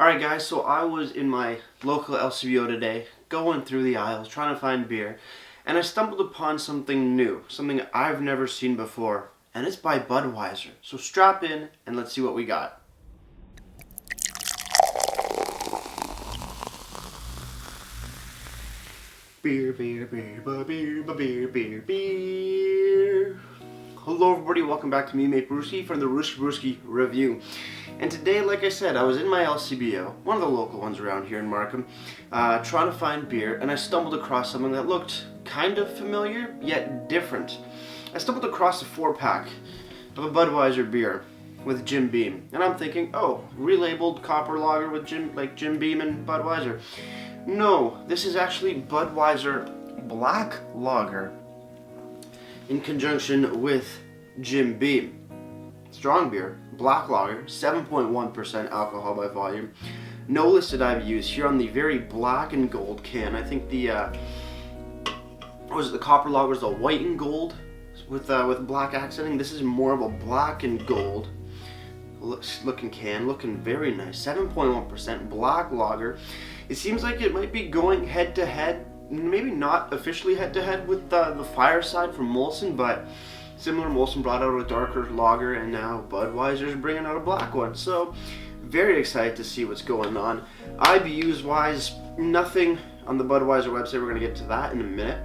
Alright guys, so I was in my local LCBO today, going through the aisles, trying to find beer, and I stumbled upon something new, something I've never seen before, and it's by Budweiser. So strap in and let's see what we got. Beer, beer, beer, beer, beer, beer, beer. Hello everybody, welcome back to me, mate Brewski, from the Brewski Review. And today, like I said, I was in my LCBO, one of the local ones around here in Markham, trying to find beer, and I stumbled across something that looked kind of familiar, yet different. I stumbled across a 4-pack of a Budweiser beer with Jim Beam, and I'm thinking, oh, relabeled copper lager with Jim Beam and Budweiser. No, this is actually Budweiser Black Lager in conjunction with Jim Beam. Strong beer, black lager, 7.1% alcohol by volume. No listed IBUs here on the very black and gold can. I think the copper lager was the white and gold with black accenting. This is more of a black and gold looking can, looking very nice. 7.1% black lager. It seems like it might be going head to head, maybe not officially head to head with the Fireside from Molson, but similar. Molson brought out a darker lager, and now Budweiser's bringing out a black one. So, very excited to see what's going on. IBUs wise, nothing on the Budweiser website. We're going to get to that in a minute.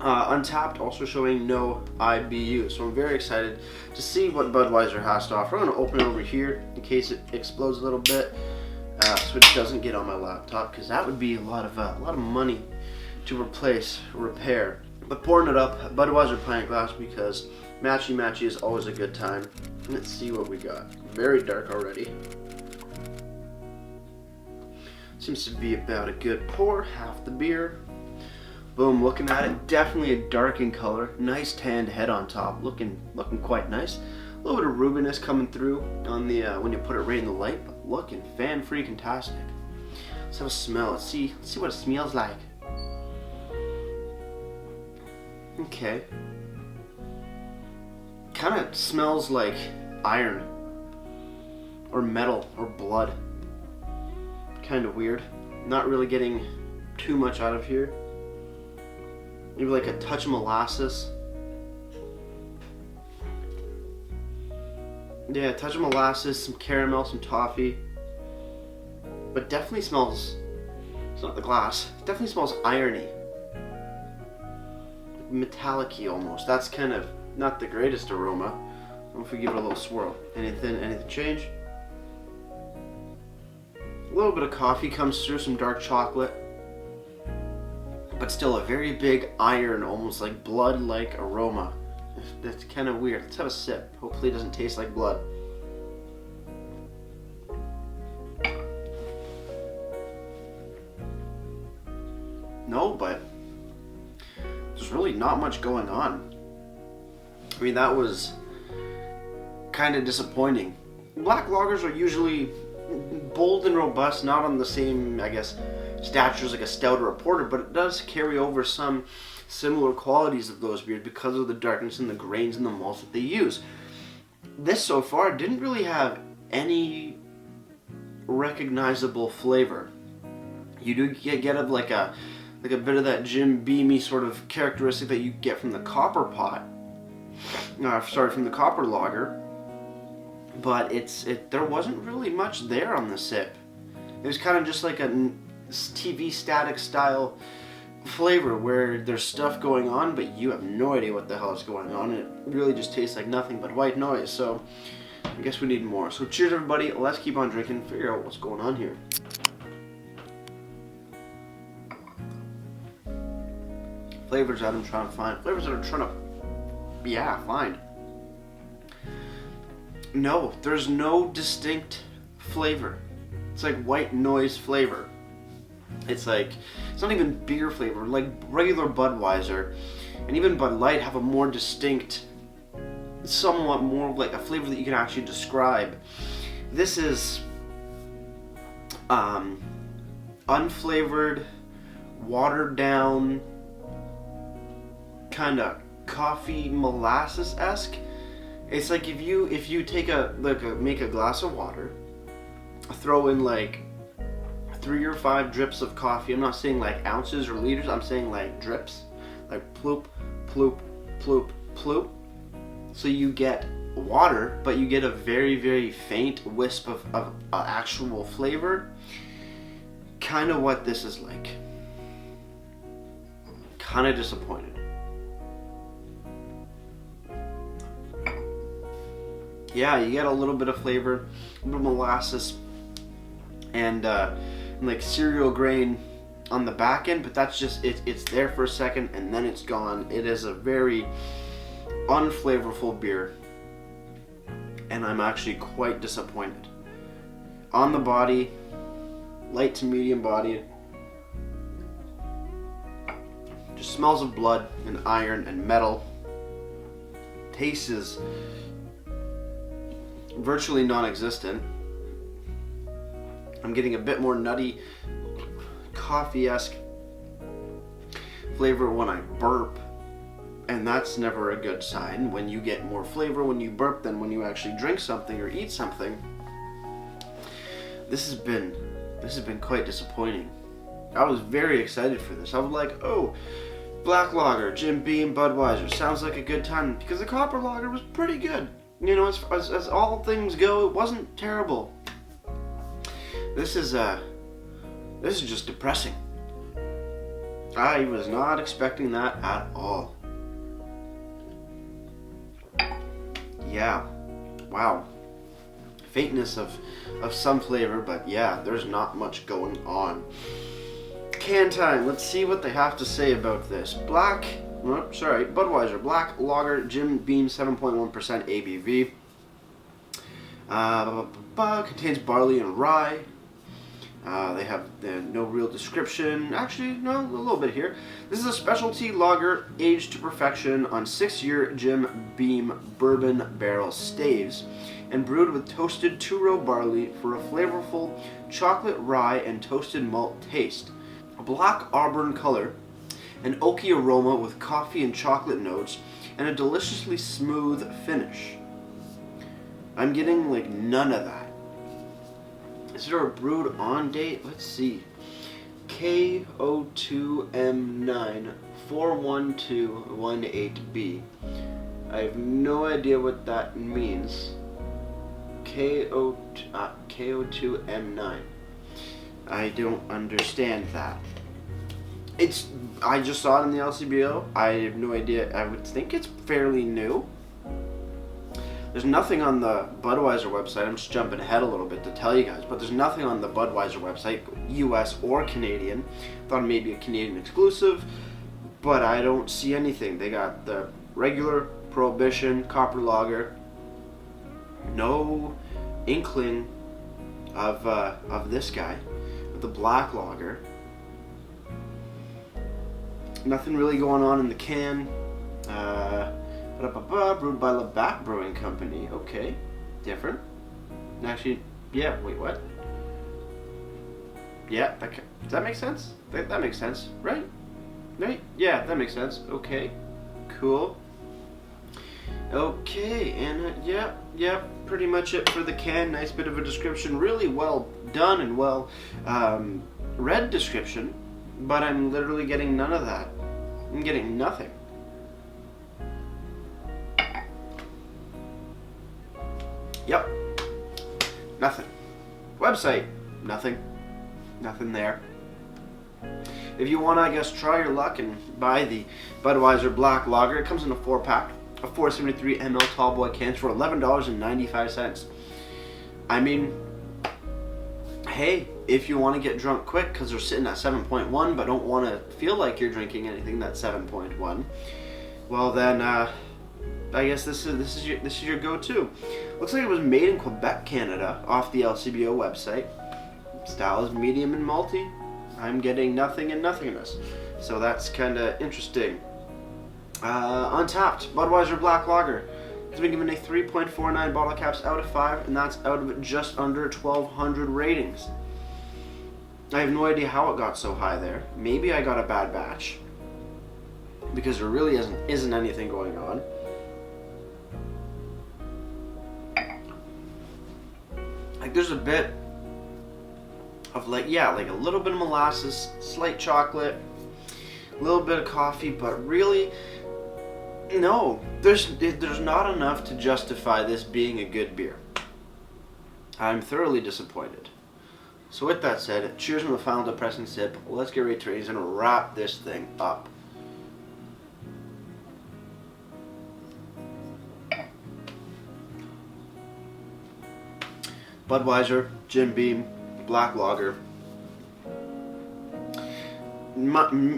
Untapped also showing no IBU. So I'm very excited to see what Budweiser has to offer. I'm going to open it over here in case it explodes a little bit, so it doesn't get on my laptop, because that would be a lot of money to repair. But pouring it up, Budweiser pint glass, because matchy is always a good time. Let's see what we got. Very dark already. Seems to be about a good pour, half the beer. Boom, looking at it, definitely a dark in color. Nice tanned head on top, looking quite nice. A little bit of rubiness coming through on the when you put it right in the light, but looking fan-freaking-tastic. Let's have a smell. Let's see what it smells like. Okay. Kind of smells like iron or metal or blood. Kind of weird. Not really getting too much out of here. Maybe like a touch of molasses. Yeah, a touch of molasses, some caramel, some toffee. But definitely smells, it's not the glass, it definitely smells irony. Metallic-y almost. That's kind of not the greatest aroma. What if we give it a little swirl? Anything change? A little bit of coffee comes through, some dark chocolate. But still a very big iron, almost like blood-like aroma. That's kind of weird. Let's have a sip. Hopefully it doesn't taste like blood. No, but there's really not much going on. I mean, that was kind of disappointing. Black lagers are usually bold and robust, not on the same, I guess, stature as like a stout or a porter, but it does carry over some similar qualities of those beers because of the darkness and the grains and the malts that they use. This so far didn't really have any recognizable flavor. You do get like a bit of that Jim Beamy sort of characteristic that you get from the copper pot. From the copper lager. But there wasn't really much there on the sip. It was kind of just like a TV static style flavor where there's stuff going on, but you have no idea what the hell is going on. It really just tastes like nothing but white noise. So I guess we need more. So cheers everybody. Let's keep on drinking and figure out what's going on here. Flavors that I'm trying to find. Flavors that I'm trying to, find. No, there's no distinct flavor. It's like white noise flavor. It's not even beer flavor. Like regular Budweiser and even Bud Light have a more distinct, somewhat more like a flavor that you can actually describe. This is unflavored, watered down, kind of coffee molasses-esque. It's like if you take make a glass of water, throw in like 3 or 5 drips of coffee. I'm not saying like ounces or liters, I'm saying like drips. Like ploop, ploop, ploop, ploop. So you get water, but you get a very, very faint wisp of actual flavor. Kind of what this is like. Kind of disappointed. Yeah, you get a little bit of flavor, a little molasses, and like cereal grain on the back end, but that's just it's there for a second and then it's gone. It is a very unflavorful beer, and I'm actually quite disappointed. On the body, light to medium body, just smells of blood and iron and metal. Taste is virtually non-existent. I'm getting a bit more nutty, coffee-esque flavor when I burp, and that's never a good sign. When you get more flavor when you burp than when you actually drink something or eat something. This has been quite disappointing. I was very excited for this. I was like, oh, black lager, Jim Beam, Budweiser, sounds like a good time, because the copper lager was pretty good. You know, as all things go, it wasn't terrible. This is just depressing. I was not expecting that at all. Yeah, wow. Faintness of some flavor, but yeah, there's not much going on. Can time. Let's see what they have to say about this. Budweiser Black Lager Jim Beam 7.1% ABV. Contains barley and rye. They have no real description. Actually, no, a little bit here. This is a specialty lager aged to perfection on 6-year Jim Beam bourbon barrel staves and brewed with toasted two-row barley for a flavorful chocolate rye and toasted malt taste. A black auburn color, an oaky aroma with coffee and chocolate notes, and a deliciously smooth finish. I'm getting like none of that. Is there a brewed on date? Let's see. KO2M9 41218B. I have no idea what that means. KO2M9. I don't understand that. I just saw it in the LCBO. I have no idea. I would think it's fairly new. There's nothing on the Budweiser website. I'm just jumping ahead a little bit to tell you guys, but there's nothing on the Budweiser website, US or Canadian. Thought maybe a Canadian exclusive, but I don't see anything. They got the regular Prohibition Copper Lager. No inkling of this guy with the Black Lager. Nothing really going on in the can. Brewed by Labatt Brewing Company. Okay, different. Actually, yeah. Wait, what? Yeah, does that make sense? That makes sense, right? Right? Yeah, that makes sense. Okay, cool. Okay, and yeah, pretty much it for the can. Nice bit of a description. Really well done and well read description, but I'm literally getting none of that. I'm getting nothing. Yep. Nothing. Website. Nothing. Nothing there. If you want to, I guess, try your luck and buy the Budweiser Black Lager. It comes in a 4-pack of 473 ml tallboy cans for $11.95. I mean, hey, if you want to get drunk quick because they're sitting at 7.1 but don't want to feel like you're drinking anything that's 7.1, well then, I guess this is your go-to. Looks like it was made in Quebec, Canada, off the LCBO website. Style is medium and malty. I'm getting nothing and nothingness, so that's kind of interesting. Untapped Budweiser Black Lager has been given a 3.49 bottle caps out of 5, and that's out of just under 1,200 ratings. I have no idea how it got so high there. Maybe I got a bad batch, because there really isn't anything going on. Like, there's a bit of like a little bit of molasses, slight chocolate, a little bit of coffee, but really, no, there's not enough to justify this being a good beer. I'm thoroughly disappointed. So with that said, cheers on the final depressing sip. Let's get ready to raise and wrap this thing up. Budweiser, Jim Beam, Black Lager.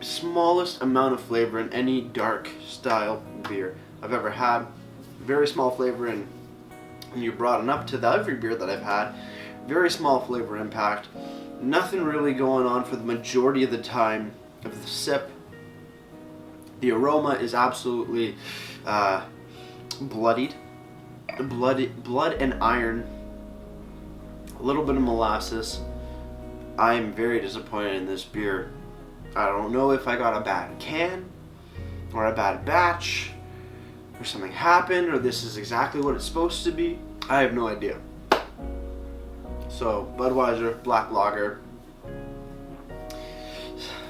Smallest amount of flavor in any dark style beer I've ever had. Very small flavor in when you brought it up to the every beer that I've had. Very small flavor impact. Nothing really going on for the majority of the time of the sip. The aroma is absolutely bloodied. Blood and iron. A little bit of molasses. I am very disappointed in this beer. I don't know if I got a bad can or a bad batch or something happened or this is exactly what it's supposed to be. I have no idea. So Budweiser, Black Lager,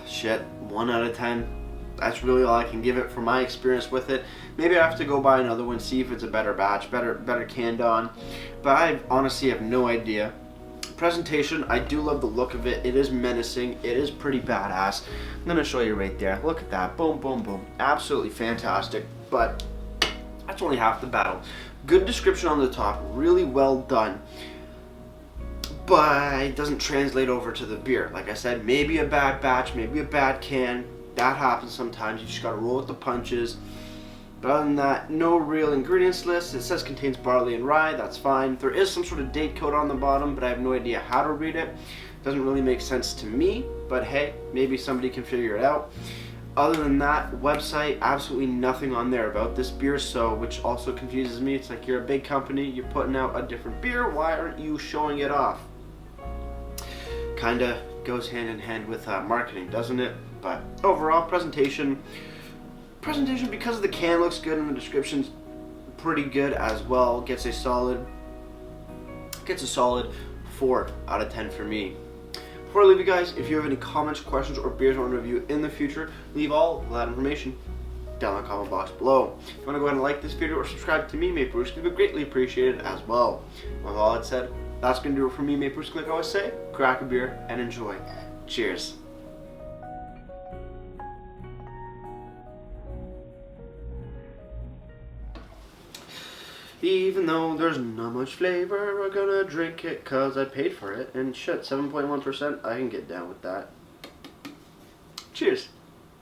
shit, 1 out of 10. That's really all I can give it from my experience with it. Maybe I have to go buy another one, see if it's a better batch, better canned on. But I honestly have no idea. Presentation, I do love the look of it. It is menacing. It is pretty badass. I'm going to show you right there. Look at that. Boom, boom, boom. Absolutely fantastic. But that's only half the battle. Good description on the top. Really well done. But it doesn't translate over to the beer. Like I said, maybe a bad batch, maybe a bad can. That happens sometimes. You just got to roll with the punches. But other than that, no real ingredients list. It says contains barley and rye. That's fine. There is some sort of date code on the bottom, but I have no idea how to read it. Doesn't really make sense to me, but hey, maybe somebody can figure it out. Other than that, website, absolutely nothing on there about this beer, so which also confuses me. It's like you're a big company, you're putting out a different beer. Why aren't you showing it off? Kinda goes hand in hand with marketing, doesn't it? But overall, presentation, because the can looks good and the description's pretty good as well, gets a solid 4 out of 10 for me. Before I leave you guys, if you have any comments, questions, or beers I want to review in the future, leave all that information down in the comment box below. If you want to go ahead and like this video or subscribe to me, Maple Bruce, it would be greatly appreciated as well. With all that said, that's going to do it for me, Maple Bruce. Like I always say, crack a beer and enjoy. Cheers. Even though there's not much flavor, we're gonna drink it cause I paid for it. And shit, 7.1%, I can get down with that. Cheers.